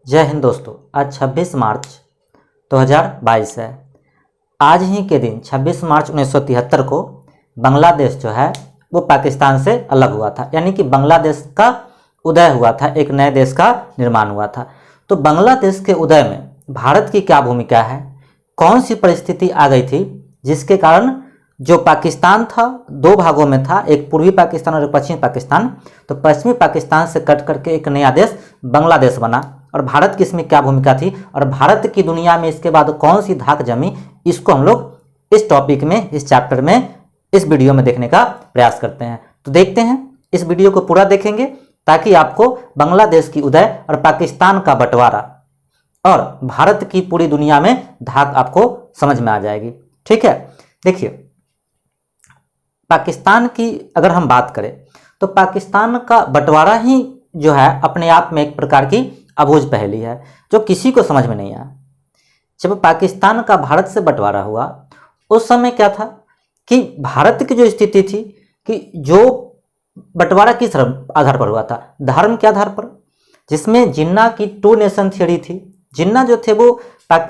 जय हिंद दोस्तों। आज 26 मार्च 2022 है। आज ही के दिन 26 मार्च 1973 को बांग्लादेश जो है वो पाकिस्तान से अलग हुआ था, यानी कि बांग्लादेश का उदय हुआ था, एक नए देश का निर्माण हुआ था। तो बांग्लादेश के उदय में भारत की क्या भूमिका है, कौन सी परिस्थिति आ गई थी जिसके कारण जो पाकिस्तान था दो भागों में था, एक पूर्वी पाकिस्तान और एक पश्चिमी पाकिस्तान। तो पश्चिमी पाकिस्तान से कट करके एक नया देश बांग्लादेश बना और भारत की इसमें क्या भूमिका थी और भारत की दुनिया में इसके बाद कौन सी धाक जमी, इसको हम लोग इस टॉपिक में, इस चैप्टर में, इस वीडियो में देखने का प्रयास करते हैं। तो देखते हैं, इस वीडियो को पूरा देखेंगे ताकि आपको बांग्लादेश की उदय और पाकिस्तान का बंटवारा और भारत की पूरी दुनिया में धाक आपको समझ में आ जाएगी। ठीक है, देखिए पाकिस्तान की अगर हम बात करें तो पाकिस्तान का बंटवारा ही जो है अपने आप में एक प्रकार की अबूझ पहेली है जो किसी को समझ में नहीं आया। जब पाकिस्तान का भारत से बंटवारा हुआ उस समय क्या था कि भारत की जो स्थिति थी कि जो बंटवारा किस आधार पर हुआ था, धर्म के आधार पर, जिसमें जिन्ना की टू नेशन थ्योरी थी। जिन्ना जो थे वो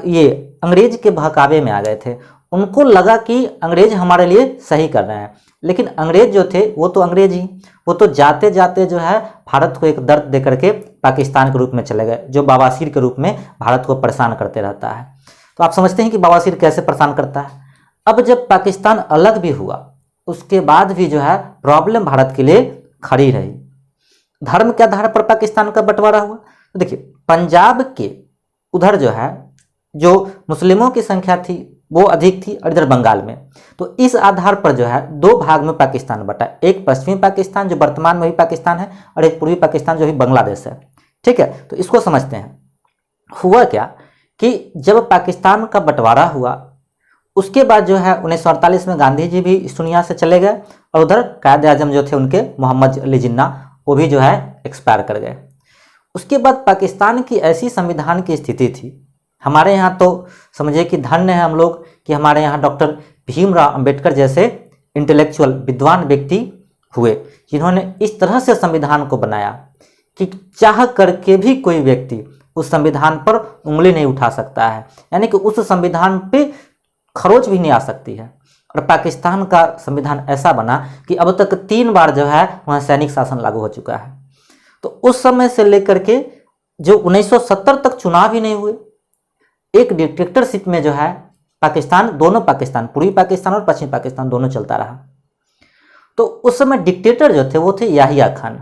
ये अंग्रेज के बहकावे में आ गए थे। उनको लगा कि अंग्रेज हमारे लिए सही कर रहे हैं, लेकिन अंग्रेज जो थे वो तो अंग्रेज ही, वो तो जाते जाते जो है भारत को एक दर्द दे करके पाकिस्तान के रूप में चले गए, जो बवासीर के रूप में भारत को परेशान करते रहता है। तो आप समझते हैं कि बवासीर कैसे परेशान करता है। अब जब पाकिस्तान अलग भी हुआ उसके बाद भी जो है प्रॉब्लम भारत के लिए खड़ी रही। धर्म के आधार पर पाकिस्तान का बंटवारा हुआ। तो देखिए पंजाब के उधर जो है जो मुस्लिमों की संख्या थी वो अधिक थी और इधर बंगाल में, तो इस आधार पर जो है दो भाग में पाकिस्तान बटा, एक पश्चिमी पाकिस्तान जो वर्तमान में भी पाकिस्तान है और एक पूर्वी पाकिस्तान जो भी बांग्लादेश है। ठीक है, तो इसको समझते हैं। हुआ क्या कि जब पाकिस्तान का बंटवारा हुआ उसके बाद जो है 1948 में गांधी जी भी इस दुनिया से चले गए और उधर कायदे आजम जो थे उनके मोहम्मद अली जिन्ना वो भी जो है एक्सपायर कर गए। उसके बाद पाकिस्तान की ऐसी संविधान की स्थिति थी, हमारे यहाँ तो समझिए कि धन्य है हम लोग कि हमारे यहाँ डॉक्टर भीमराव अंबेडकर जैसे इंटेलेक्चुअल विद्वान व्यक्ति हुए जिन्होंने इस तरह से संविधान को बनाया कि चाह करके भी कोई व्यक्ति उस संविधान पर उंगली नहीं उठा सकता है, यानी कि उस संविधान पे खरोच भी नहीं आ सकती है। और पाकिस्तान का संविधान ऐसा बना कि अब तक 3 बार जो है वहाँ सैनिक शासन लागू हो चुका है। तो उस समय से लेकर के जो 1970 तक चुनाव ही नहीं हुए, एक डिक्टेटरशिप में जो है पाकिस्तान, दोनों पाकिस्तान, पूर्वी पाकिस्तान और पश्चिमी पाकिस्तान दोनों चलता रहा। तो उस समय डिक्टेटर जो थे वो थे याहिया खान।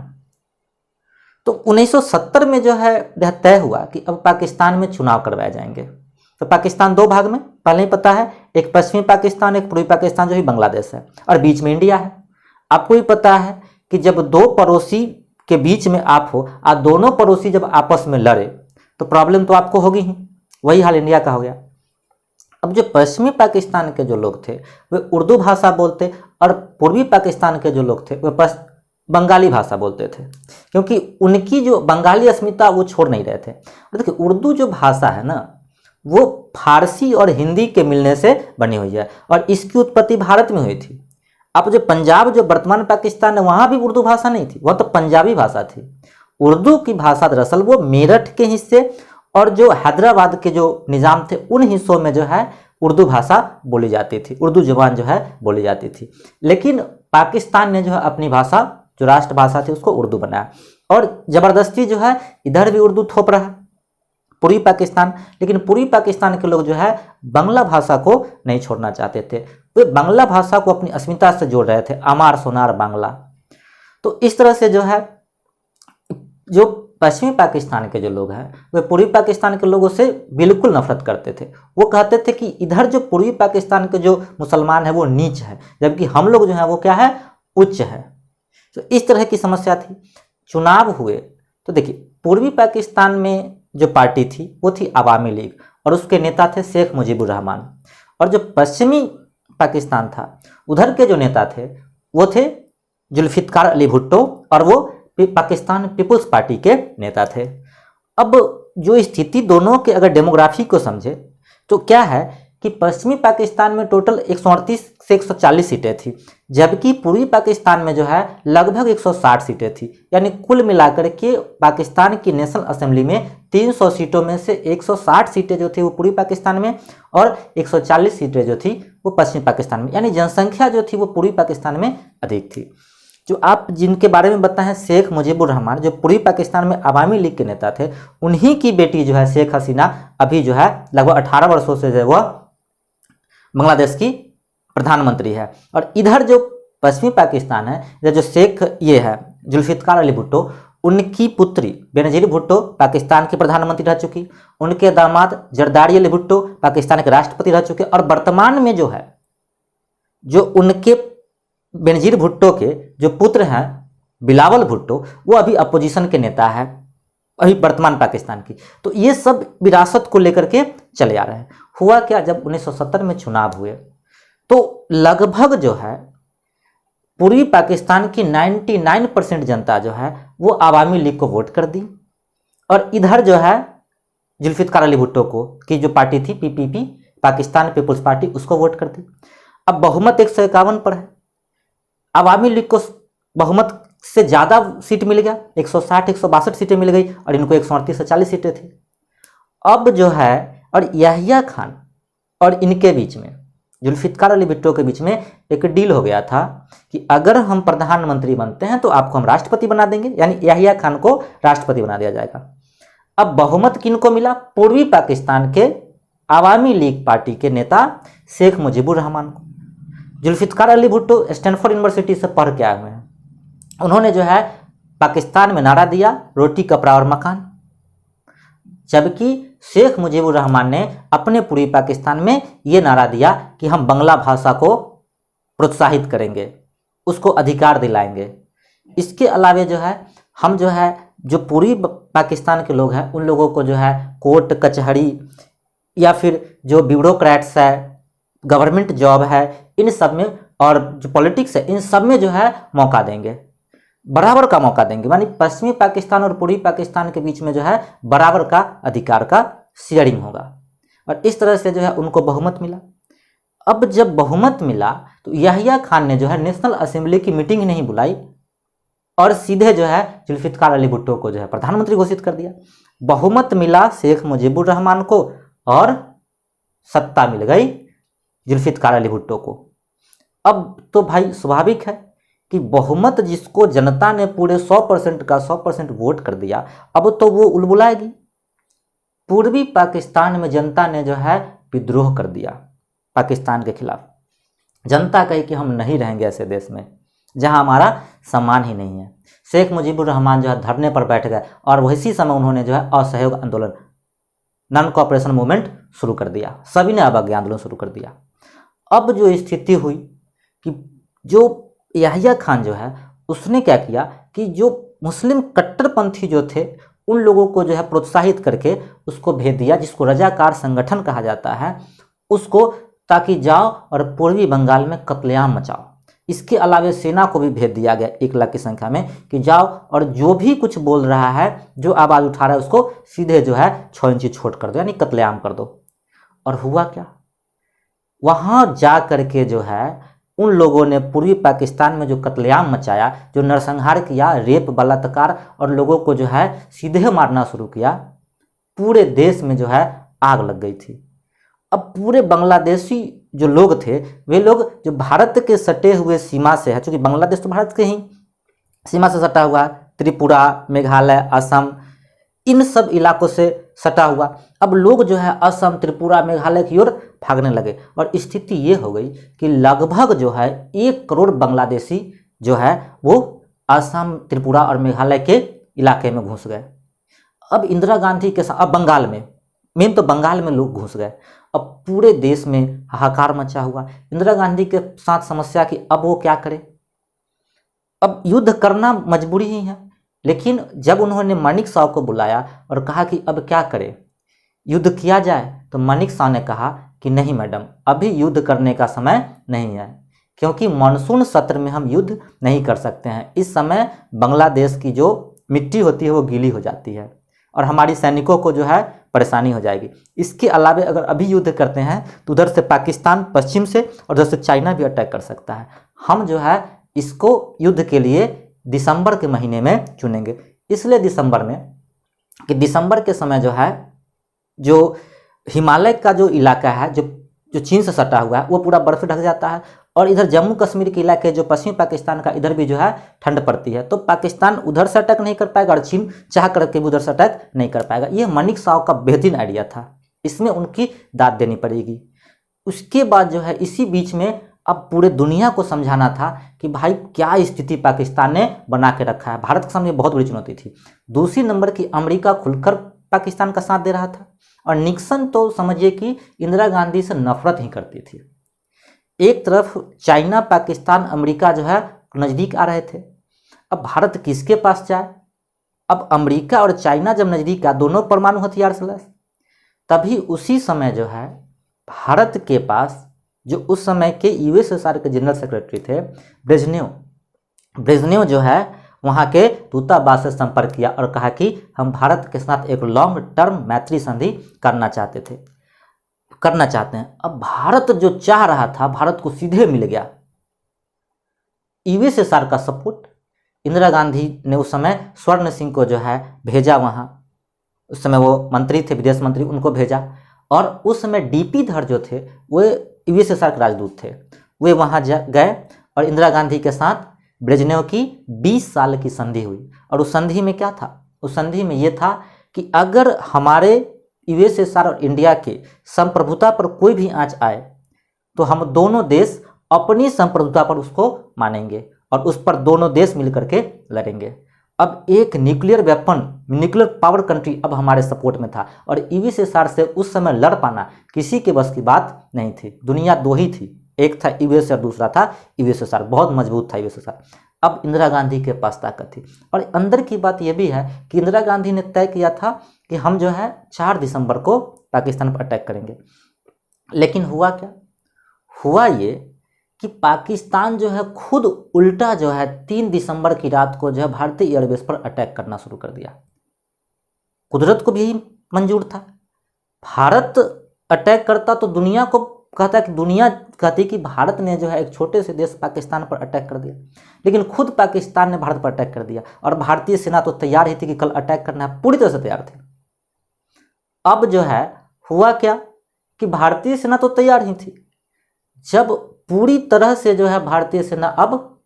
तो 1970 में जो है यह तय हुआ कि अब पाकिस्तान में चुनाव करवाए जाएंगे। तो पाकिस्तान दो भाग में, पहले ही पता है, एक पश्चिमी पाकिस्तान, एक पूर्वी पाकिस्तान जो भी बांग्लादेश है, और बीच में इंडिया है। आपको भी पता है कि जब दो पड़ोसी के बीच में आप हो और दोनों पड़ोसी जब आपस में लड़े तो प्रॉब्लम तो आपको होगी ही। वही हाल इंडिया का हो गया। अब जो पश्चिमी पाकिस्तान के जो लोग थे वे उर्दू भाषा बोलते और पूर्वी पाकिस्तान के जो लोग थे वे बंगाली भाषा बोलते थे, क्योंकि उनकी जो बंगाली अस्मिता वो छोड़ नहीं रहे थे। और देखिए उर्दू जो भाषा है ना वो फारसी और हिंदी के मिलने से बनी हुई है और इसकी उत्पत्ति भारत में हुई थी। अब जो पंजाब जो वर्तमान पाकिस्तान है वहाँ भी उर्दू भाषा नहीं थी, वह तो पंजाबी भाषा थी। उर्दू की भाषा दरअसल वो मेरठ के हिस्से और जो हैदराबाद के जो निज़ाम थे उन हिस्सों में जो है उर्दू भाषा बोली जाती थी, उर्दू जुबान जो है बोली जाती थी। लेकिन पाकिस्तान ने जो है अपनी भाषा, जो राष्ट्रभाषा थी, उसको उर्दू बनाया और ज़बरदस्ती जो है इधर भी उर्दू थोप रहा पूर्वी पाकिस्तान। लेकिन पूर्वी पाकिस्तान के लोग जो है बांग्ला भाषा को नहीं छोड़ना चाहते थे, वे बांग्ला भाषा को अपनी अस्मिता से जोड़ रहे थे, अमार सोनार बांग्ला। तो इस तरह से जो है जो पश्चिमी पाकिस्तान के जो लोग हैं वे पूर्वी पाकिस्तान के लोगों से बिल्कुल नफरत करते थे। वो कहते थे कि इधर जो पूर्वी पाकिस्तान के जो मुसलमान है वो नीच है, जबकि हम लोग जो है वो क्या है, उच्च है। तो इस तरह की समस्या थी। चुनाव हुए तो देखिए पूर्वी पाकिस्तान में जो पार्टी थी वो थी अवामी लीग और उसके नेता थे शेख मुजीबुर रहमान, और जो पश्चिमी पाकिस्तान था उधर के जो नेता थे वो थे जुल्फिकार अली भुट्टो और वो पाकिस्तान पीपुल्स पार्टी के नेता थे। अब जो स्थिति दोनों के अगर डेमोग्राफी को समझे तो क्या है कि पश्चिमी पाकिस्तान में टोटल 138 से 140 सीटें थी, जबकि पूर्वी पाकिस्तान में जो है लगभग 160 सीटें थी। यानी कुल मिलाकर के पाकिस्तान की नेशनल असेंबली में 300 सीटों में से 160 सीटें जो थी वो पूर्वी पाकिस्तान में और 140 सीटें जो थी वो पश्चिमी पाकिस्तान में, यानी जनसंख्या जो थी वो पूर्वी पाकिस्तान में अधिक थी। जो आप जिनके बारे में बताएं, शेख मुजीबुर रहमान जो पूर्वी पाकिस्तान में अवामी लीग के नेता थे, उन्हीं की बेटी जो है शेख हसीना अभी जो है लगभग 18 वर्षों से जो है वह बांग्लादेश की प्रधानमंत्री है। और इधर जो पश्चिमी पाकिस्तान है, इधर जो शेख ये है जुल्फिकार अली भुट्टो, उनकी पुत्री बेनजीर भुट्टो पाकिस्तान की प्रधानमंत्री रह चुकी, उनके दामाद जरदारी अली भुट्टो पाकिस्तान के राष्ट्रपति रह चुके, और वर्तमान में जो है जो उनके बेनजीर भुट्टो के जो पुत्र हैं बिलावल भुट्टो, वो अभी अपोजिशन के नेता है अभी वर्तमान पाकिस्तान की। तो ये सब विरासत को लेकर के चले आ रहे हैं। हुआ क्या, जब 1970 में चुनाव हुए तो लगभग जो है पूर्वी पाकिस्तान की 99% जनता जो है वो अवामी लीग को वोट कर दी, और इधर जो है जुल्फिकार अली भुट्टो को की जो पार्टी थी पीपीपी, पाकिस्तान पीपुल्स पार्टी, उसको वोट कर दी। अब बहुमत 151 पर है, अवामी लीग को बहुमत से ज़्यादा सीट मिल गया, 160-162 सीटें मिल गई, और इनको 138 से 40 सीटें थी। अब जो है और याहिया खान और इनके बीच में, जुल्फिकार अली भुट्टो के बीच में एक डील हो गया था कि अगर हम प्रधानमंत्री बनते हैं तो आपको हम राष्ट्रपति बना देंगे, यानी याहिया खान को राष्ट्रपति बना दिया जाएगा। अब बहुमत किनको मिला, पूर्वी पाकिस्तान के अवामी लीग पार्टी के नेता शेख मुजीबुर रहमान को। जुल्फिकार अली भुट्टो स्टैनफोर्ड यूनिवर्सिटी से पढ़ के आए हुए हैं, उन्होंने जो है पाकिस्तान में नारा दिया रोटी कपड़ा और मकान, जबकि शेख मुजीबुर रहमान ने अपने पूर्वी पाकिस्तान में ये नारा दिया कि हम बांग्ला भाषा को प्रोत्साहित करेंगे, उसको अधिकार दिलाएंगे। इसके अलावे जो है हम जो है जो पूर्वी पाकिस्तान के लोग हैं उन लोगों को जो है कोर्ट कचहरी या फिर जो ब्यूरोक्रेट्स है, गवर्नमेंट जॉब है, इन सब में, और जो पॉलिटिक्स है इन सब में जो है मौका देंगे, बराबर का मौका देंगे। यानी पश्चिमी पाकिस्तान और पूर्वी पाकिस्तान के बीच में जो है बराबर का अधिकार का शेयरिंग होगा, और इस तरह से जो है उनको बहुमत मिला। अब जब बहुमत मिला तो याहिया खान ने जो है नेशनल असेंबली की मीटिंग नहीं बुलाई और सीधे जो है जुल्फिकार अली भुट्टो को जो है प्रधानमंत्री घोषित कर दिया। बहुमत मिला शेख मुजीबुर रहमान को और सत्ता मिल गई जुल्फिकार अली भुट्टो को। अब तो भाई स्वाभाविक है कि बहुमत जिसको जनता ने पूरे 100% का 100% वोट कर दिया, अब तो वो उलबुलाएगी। पूर्वी पाकिस्तान में जनता ने जो है विद्रोह कर दिया पाकिस्तान के खिलाफ। जनता कही कि हम नहीं रहेंगे ऐसे देश में जहां हमारा सम्मान ही नहीं है। शेख मुजीबुर रहमान जो है धरने पर बैठ गए, और वही समय उन्होंने जो है असहयोग आंदोलन, नॉन कोऑपरेशन मूवमेंट शुरू कर दिया। सभी ने अवज्ञा आंदोलन शुरू कर दिया। अब जो स्थिति हुई कि जो याहिया खान जो है उसने क्या किया कि जो मुस्लिम कट्टरपंथी जो थे उन लोगों को जो है प्रोत्साहित करके उसको भेज दिया, जिसको रजाकार संगठन कहा जाता है, उसको, ताकि जाओ और पूर्वी बंगाल में कत्लेआम मचाओ। इसके अलावे सेना को भी भेज दिया गया 1 लाख की संख्या में कि जाओ और जो भी कुछ बोल रहा है, जो आवाज़ उठा रहा है, उसको सीधे जो है 6 इंची छोट कर दो, यानी कत्लेआम कर दो। और हुआ क्या, वहाँ जा करके जो है उन लोगों ने पूर्वी पाकिस्तान में जो कत्लेआम मचाया, जो नरसंहार किया, रेप, बलात्कार और लोगों को जो है सीधे मारना शुरू किया, पूरे देश में जो है आग लग गई थी। अब पूरे बांग्लादेशी जो लोग थे, वे लोग जो भारत के सटे हुए सीमा से है, चूँकि बांग्लादेश तो भारत के ही सीमा से सटा हुआ है, त्रिपुरा, मेघालय, असम, इन सब इलाकों से सटा हुआ। अब लोग जो है असम, त्रिपुरा, मेघालय की ओर भागने लगे, और स्थिति ये हो गई कि लगभग जो है 1 करोड़ बांग्लादेशी जो है वो असम, त्रिपुरा और मेघालय के इलाके में घुस गए। अब इंदिरा गांधी के साथ, अब बंगाल में, मेन तो बंगाल में लोग घुस गए। अब पूरे देश में हाहाकार मचा हुआ। इंदिरा गांधी के साथ समस्या कि अब वो क्या करे, अब युद्ध करना मजबूरी ही है। लेकिन जब उन्होंने मानिक साव को बुलाया और कहा कि अब क्या करें, युद्ध किया जाए, तो मानिक साव ने कहा कि नहीं मैडम, अभी युद्ध करने का समय नहीं है, क्योंकि मानसून सत्र में हम युद्ध नहीं कर सकते हैं। इस समय बांग्लादेश की जो मिट्टी होती है वो गीली हो जाती है, और हमारी सैनिकों को जो है परेशानी हो जाएगी। इसके अलावे अगर अभी युद्ध करते हैं तो उधर से पाकिस्तान पश्चिम से और उधर से चाइना भी अटैक कर सकता है। हम जो है इसको युद्ध के लिए दिसंबर के महीने में चुनेंगे, इसलिए दिसंबर में कि दिसंबर के समय जो है जो हिमालय का जो इलाका है जो चीन से सटा हुआ है वो पूरा बर्फ से ढक जाता है, और इधर जम्मू कश्मीर के इलाके जो पश्चिमी पाकिस्तान का इधर भी जो है ठंड पड़ती है, तो पाकिस्तान उधर से अटैक नहीं कर पाएगा और चीन चाह करके भी उधर से अटैक नहीं कर पाएगा। ये मानेक शॉ का बेहतरीन आइडिया था, इसमें उनकी दाद देनी पड़ेगी। उसके बाद जो है इसी बीच में अब पूरे दुनिया को समझाना था कि भाई क्या स्थिति पाकिस्तान ने बना के रखा है। भारत के सामने बहुत बड़ी चुनौती थी। दूसरी नंबर की अमेरिका खुलकर पाकिस्तान का साथ दे रहा था, और निक्सन तो समझिए कि इंदिरा गांधी से नफरत ही करती थी। एक तरफ चाइना, पाकिस्तान, अमेरिका जो है नज़दीक आ रहे थे। अब भारत किसके पास जाए? अब अमेरिका और चाइना जब नज़दीक आ, दोनों परमाणु हथियार से लैस, तभी उसी समय जो है भारत के पास जो उस समय के यूएसएसआर के जनरल सेक्रेटरी थे ब्रेजनेव जो है वहाँ के दूतावास से संपर्क किया और कहा कि हम भारत के साथ एक लॉन्ग टर्म मैत्री संधि करना चाहते हैं। अब भारत जो चाह रहा था भारत को सीधे मिल गया यूएसएसआर का सपोर्ट। इंदिरा गांधी ने उस समय स्वर्ण सिंह को जो है भेजा वहाँ, उस समय वो मंत्री थे, विदेश मंत्री, उनको भेजा, और उस समय डीपी धर जो थे वो यूएसएसआर के राजदूत थे, वे वहाँ गए और इंदिरा गांधी के साथ ब्रेजनेव की 20 साल की संधि हुई। और उस संधि में क्या था? उस संधि में ये था कि अगर हमारे यूएसएसआर और इंडिया के संप्रभुता पर कोई भी आंच आए तो हम दोनों देश अपनी संप्रभुता पर उसको मानेंगे और उस पर दोनों देश मिलकर के लड़ेंगे। अब एक न्यूक्लियर पावर कंट्री अब हमारे सपोर्ट में था, और यूएसएसआर से उस समय लड़ पाना किसी के बस की बात नहीं थी। दुनिया दो ही थी, एक था यूएस और दूसरा था यूएसएसआर, बहुत मजबूत था यूएसएसआर। अब इंदिरा गांधी के पास ताकत थी। और अंदर की बात यह भी है कि इंदिरा गांधी ने तय किया था कि हम जो है 4 दिसंबर को पाकिस्तान पर अटैक करेंगे। लेकिन हुआ क्या? हुआ ये कि पाकिस्तान जो है खुद उल्टा जो है 3 दिसंबर की रात को जो है भारतीय एयरबेस पर अटैक करना शुरू कर दिया। कुदरत को भी यही मंजूर था। भारत अटैक करता तो दुनिया को कहता कि दुनिया कहती कि भारत ने जो है एक छोटे से देश पाकिस्तान पर अटैक कर दिया, लेकिन खुद पाकिस्तान ने भारत पर अटैक कर दिया। और भारतीय सेना तो तैयार ही थी कि कल अटैक करना है, पूरी तरह से तैयार थी। अब जो है हुआ क्या कि भारतीय सेना तो तैयार ही थी, जब पूरी तरह से जो है भारतीय सेना अब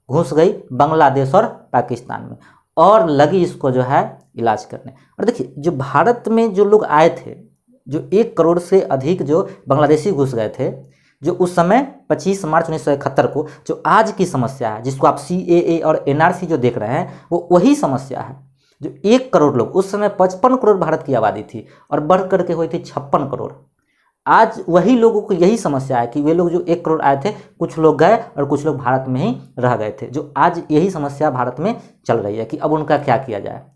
घुस गई बांग्लादेश और पाकिस्तान में और लगी इसको जो है इलाज करने। और देखिए जो भारत में जो लोग आए थे, जो 1 करोड़ से अधिक जो बांग्लादेशी घुस गए थे, जो उस समय 25 मार्च 1971 को जो आज की समस्या है, जिसको आप CAA और NRC जो देख रहे हैं, वो वही समस्या है। जो 1 करोड़ लोग, उस समय 55 करोड़ भारत की आबादी थी और बढ़ करके हुई थी 56 करोड़। आज वही लोगों को यही समस्या है कि वे लोग जो 1 करोड़ आए थे, कुछ लोग गए और कुछ लोग भारत में ही रह गए थे। जो आज यही समस्या भारत में चल रही है कि अब उनका क्या किया जाए,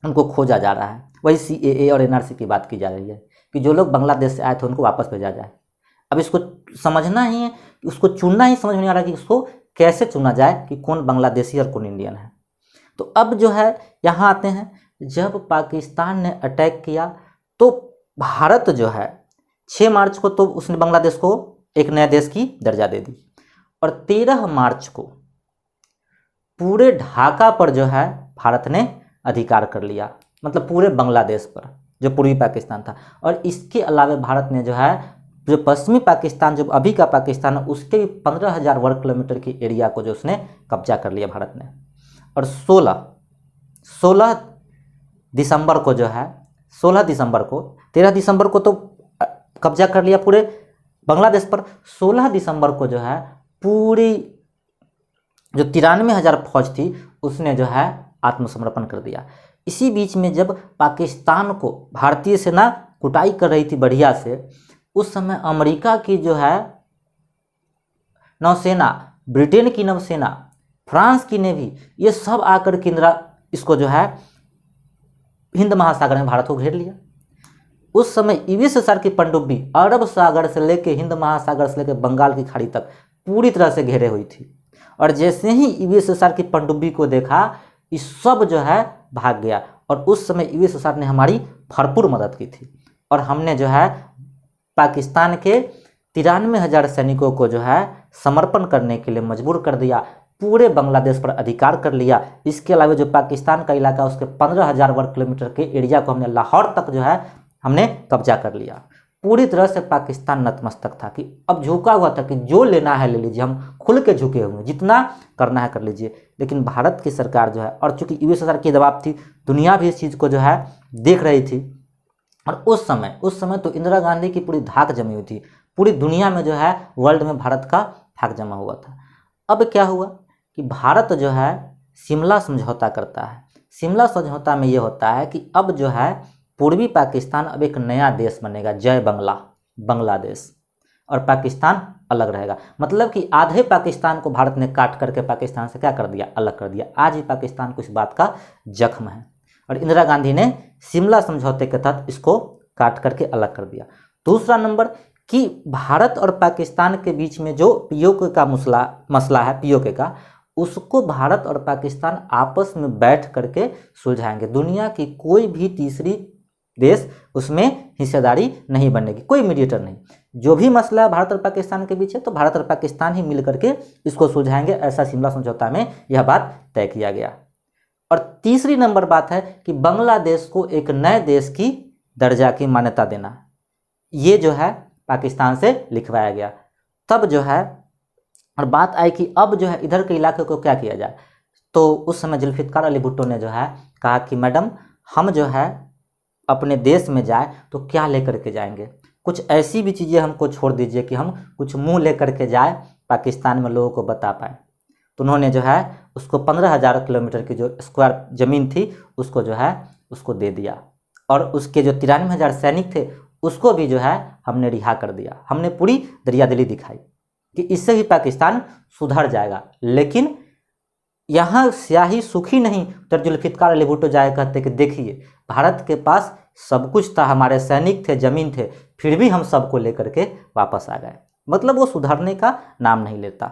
उनको खोजा जा रहा है। वही CAA और NRC की बात की जा रही है कि जो लोग बांग्लादेश से आए थे उनको वापस भेजा जाए। अब इसको समझना ही है, उसको चुनना ही समझ में नहीं आ रहा कि उसको कैसे चुना जाए कि कौन बांग्लादेशी और कौन इंडियन है। तो अब जो है यहाँ आते हैं, जब पाकिस्तान ने अटैक किया तो भारत जो है 6 मार्च को तो उसने बांग्लादेश को एक नए देश की दर्जा दे दी, और 13 मार्च को पूरे ढाका पर जो है भारत ने अधिकार कर लिया, मतलब पूरे बांग्लादेश पर जो पूर्वी पाकिस्तान था। और इसके अलावा भारत ने जो है जो पश्चिमी पाकिस्तान, जो अभी का पाकिस्तान है, उसके भी 15,000 वर्ग किलोमीटर की एरिया को जो उसने कब्जा कर लिया भारत ने। और 16 दिसंबर को जो है 16 दिसंबर को 13 दिसंबर को तो कब्जा कर लिया पूरे बांग्लादेश पर। 16 दिसंबर को जो है पूरी जो 93,000 फौज थी उसने जो है आत्मसमर्पण कर दिया। इसी बीच में जब पाकिस्तान को भारतीय सेना कुटाई कर रही थी बढ़िया से, उस समय अमेरिका की जो है नौसेना, ब्रिटेन की नौसेना, फ्रांस की नेवी, ये सब आकर के इसको जो है हिंद महासागर में भारत को घेर लिया। उस समय यूएसएसआर की पनडुब्बी अरब सागर से लेके हिंद महासागर से लेके बंगाल की खाड़ी तक पूरी तरह से घेरे हुई थी। और जैसे ही यूएसएसआर की पनडुब्बी को देखा, इस सब जो है भाग गया और उस समय यूएसएसआर ने हमारी भरपूर मदद की थी और हमने जो है पाकिस्तान के 93,000 सैनिकों को जो है समर्पण करने के लिए मजबूर कर दिया, पूरे बांग्लादेश पर अधिकार कर लिया। इसके अलावा जो पाकिस्तान का इलाका उसके 15,000 वर्ग किलोमीटर के एरिया को हमने लाहौर तक जो है हमने कब्जा कर लिया। पूरी तरह से पाकिस्तान नतमस्तक था कि अब झुका हुआ था कि जो लेना है ले लीजिए, हम खुल के झुके हुए हैं, जितना करना है कर लीजिए। लेकिन भारत की सरकार जो है, और चूंकि यूएसएसआर की दबाव थी, दुनिया भी इस चीज़ को जो है देख रही थी। और उस समय तो इंदिरा गांधी की पूरी धाक जमी हुई थी, पूरी दुनिया में जो है वर्ल्ड में भारत का धाक जमा हुआ था। अब क्या हुआ कि भारत जो है शिमला समझौता करता है। शिमला समझौता में ये होता है कि अब जो है पूर्वी पाकिस्तान अब एक नया देश बनेगा, जय बांग्ला, बांग्लादेश, और पाकिस्तान अलग रहेगा। मतलब कि आधे पाकिस्तान को भारत ने काट करके पाकिस्तान से क्या कर दिया, अलग कर दिया। आज ही पाकिस्तान को इस बात का जख्म है और इंदिरा गांधी ने शिमला समझौते के तहत इसको काट करके अलग कर दिया। दूसरा नंबर कि भारत और पाकिस्तान के बीच में जो पीओके का मसला है, पीओके का, उसको भारत और पाकिस्तान आपस में बैठ करके सुलझाएंगे। दुनिया की कोई भी तीसरी देश उसमें हिस्सेदारी नहीं बनेगी, कोई मीडिएटर नहीं। जो भी मसला है भारत और पाकिस्तान के बीच है तो भारत और पाकिस्तान ही मिल करके इसको सुलझाएंगे, ऐसा शिमला समझौता में यह बात तय किया गया। और तीसरी नंबर बात है कि बांग्लादेश को एक नए देश की दर्जा की मान्यता देना, ये जो है पाकिस्तान से लिखवाया गया। तब जो है और बात आई कि अब जो है इधर के इलाके को क्या किया जाए। तो उस समय जुल्फिकार अली भुट्टो ने जो है कहा कि मैडम हम जो है अपने देश में जाए तो क्या लेकर के जाएंगे, कुछ ऐसी भी चीज़ें हमको छोड़ दीजिए कि हम कुछ मुंह लेकर के जाए, पाकिस्तान में लोगों को बता पाए। तो उन्होंने जो है उसको 15,000 किलोमीटर की जो स्क्वायर ज़मीन थी उसको जो है उसको दे दिया और उसके जो 93,000 सैनिक थे उसको भी जो है हमने रिहा कर दिया। हमने पूरी दरियादिली दिखाई कि इससे भी पाकिस्तान सुधर जाएगा। लेकिन यहाँ स्याही सुखी नहीं, तो जुल्फिकार अली भुट्टो जाए कहते कि देखिए भारत के पास सब कुछ था, हमारे सैनिक थे, जमीन थे, फिर भी हम सबको लेकर के वापस आ गए। मतलब वो सुधरने का नाम नहीं लेता।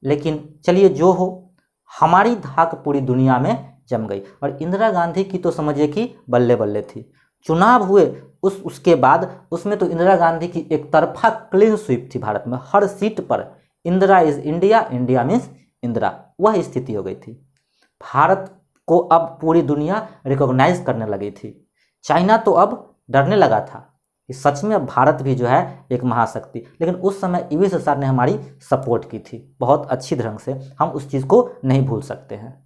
लेकिन चलिए जो हो, हमारी धाक पूरी दुनिया में जम गई। और इंदिरा गांधी की तो समझिए कि बल्ले बल्ले थी। चुनाव हुए उसके बाद उसमें तो इंदिरा गांधी की एक तरफा क्लीन स्वीप थी। भारत में हर सीट पर Indira is India, India means Indira, वह स्थिति हो गई थी। भारत को अब पूरी दुनिया रिकॉग्नाइज करने लगी थी। चाइना तो अब डरने लगा था कि सच में अब भारत भी जो है एक महाशक्ति। लेकिन उस समय यूएसएसआर ने हमारी सपोर्ट की थी बहुत अच्छी ढंग से, हम उस चीज़ को नहीं भूल सकते हैं।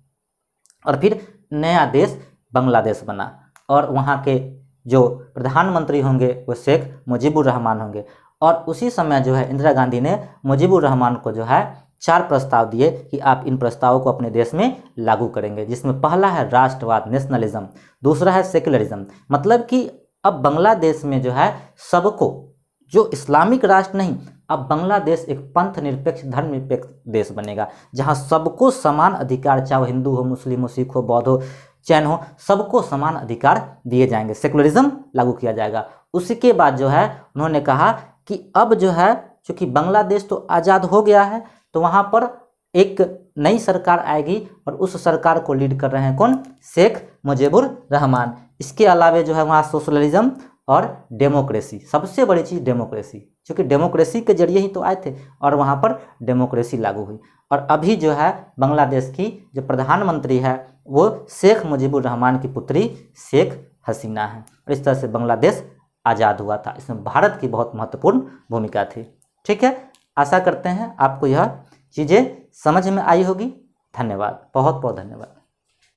और फिर नया देश बांग्लादेश बना और वहाँ के जो प्रधानमंत्री होंगे वो शेख मुजीबुर रहमान होंगे। और उसी समय जो है इंदिरा गांधी ने मुजीबुर रहमान को जो है 4 प्रस्ताव दिए कि आप इन प्रस्तावों को अपने देश में लागू करेंगे, जिसमें पहला है राष्ट्रवाद, नेशनलिज्म, दूसरा है सेक्युलरिज्म। मतलब कि अब बांग्लादेश में जो है सबको, जो इस्लामिक राष्ट्र नहीं, अब बांग्लादेश एक पंथ निरपेक्ष, धर्म निरपेक्ष देश बनेगा, जहाँ सबको समान अधिकार, चाहे हिंदू हो, मुस्लिम हो, सिख हो, बौद्ध हो, जैन हो, सबको समान अधिकार दिए जाएंगे, सेकुलरिज्म लागू किया जाएगा। उसके बाद जो है उन्होंने कहा कि अब जो है चूँकि बांग्लादेश तो आज़ाद हो गया है तो वहाँ पर एक नई सरकार आएगी और उस सरकार को लीड कर रहे हैं कौन, शेख मुजीबुर रहमान। इसके अलावे जो है वहाँ सोशलिज्म और डेमोक्रेसी, सबसे बड़ी चीज़ डेमोक्रेसी, क्योंकि डेमोक्रेसी के जरिए ही तो आए थे और वहाँ पर डेमोक्रेसी लागू हुई। और अभी जो है बांग्लादेश की जो प्रधानमंत्री है वो शेख मुजीबुर रहमान की पुत्री शेख हसीना है। और इस तरह से बांग्लादेश आज़ाद हुआ था। इसमें भारत की बहुत महत्वपूर्ण भूमिका थी। ठीक है, आशा करते हैं आपको यह चीज़ें समझ में आई होगी। धन्यवाद, बहुत बहुत धन्यवाद।